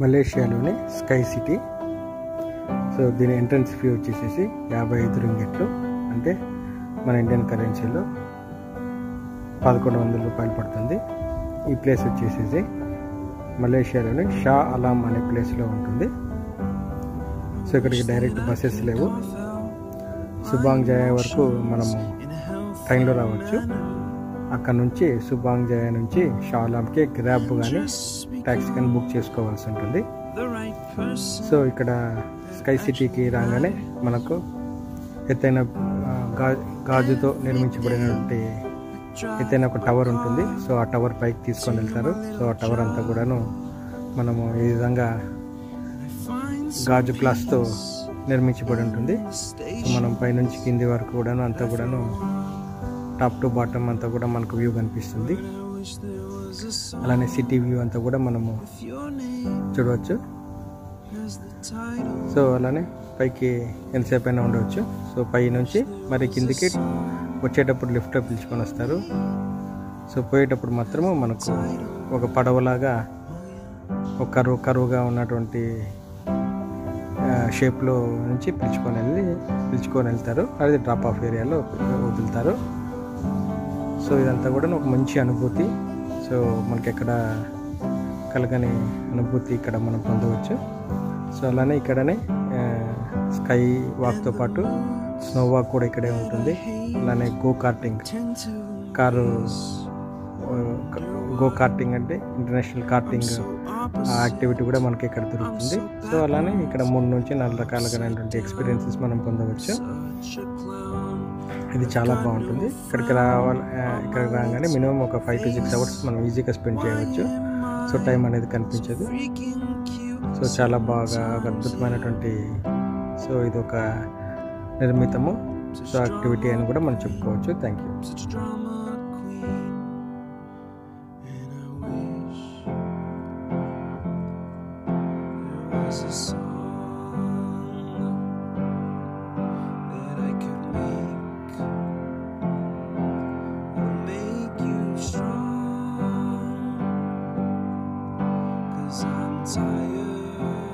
మలేషియాలోని sky city. So దీని entrance fee వచ్చేసేసి 55 రింగిట్లు, అంటే మన ఇండియన్ కరెన్సీలో 1100 రూపాయలు పడుతుంది. ఈ ప్లేస్ వచ్చేసేసి మలేషియాలోని షా అలాం అనే ప్లేస్లో ఉంటుంది. సో ఇక్కడికి డైరెక్ట్ బస్సెస్ లేవు. సుబాంగ్ జయా వరకు మనము ట్రైన్లో రావచ్చు. అక్కడ నుంచి సుబాంగ్ జయా నుంచి షా అలాంకి గ్రాబ్ కానీ ట్యాక్సీ కానీ బుక్ చేసుకోవాల్సి ఉంటుంది. సో ఇక్కడ స్కై సిటీకి రాగానే మనకు ఎత్తైన గాజుతో నిర్మించబడినటువంటి ఎత్తైన ఒక టవర్ ఉంటుంది. సో ఆ టవర్ పైకి తీసుకొని వెళ్తారు. సో ఆ టవర్ అంతా కూడాను మనము ఈ విధంగా గాజు గ్లాస్తో నిర్మించబడి ఉంటుంది. సో మనం పైనుంచి కింది వరకు కూడాను అంతా కూడాను టాప్ టు బాటమ్ అంతా కూడా మనకు వ్యూ కనిపిస్తుంది. అలానే సిటీ వ్యూ అంతా కూడా మనము చూడవచ్చు. సో అలానే పైకి ఎంతసేపు అయినా ఉండవచ్చు. సో పై నుంచి మరి కిందికి వచ్చేటప్పుడు లిఫ్ట్లో పిలుచుకొని వస్తారు. సో పోయేటప్పుడు మాత్రము మనకు ఒక పడవలాగా ఒక కరువుగా ఉన్నటువంటి షేప్లో నుంచి పిలుచుకొని వెళ్తారు. అది డ్రాప్ ఆఫ్ ఏరియాలో వదులుతారు. సో ఇదంతా కూడా ఒక మంచి అనుభూతి. సో మనకి ఎక్కడ కలగని అనుభూతి ఇక్కడ మనం పొందవచ్చు. సో అలానే ఇక్కడనే స్కై వాక్తో పాటు స్నో వాక్ కూడా ఇక్కడే ఉంటుంది. అలానే గో కార్టింగ్ అంటే ఇంటర్నేషనల్ కార్టింగ్ యాక్టివిటీ కూడా మనకి ఇక్కడ దొరుకుతుంది. సో అలానే ఇక్కడ 3 నుంచి 4 రకాలుగానటువంటి ఎక్స్పీరియన్సెస్ మనం పొందవచ్చు. ఇది చాలా బాగుంటుంది. ఇక్కడికి రాగానే మినిమం ఒక 5 to 6 అవర్స్ మనం ఈజీగా స్పెండ్ చేయవచ్చు. సో టైం అనేది కనిపించదు. సో చాలా బాగా అద్భుతమైనటువంటి సో ఇది ఒక నిర్మితము సో యాక్టివిటీ అని కూడా మనం చెప్పుకోవచ్చు. Thank you. I'm tired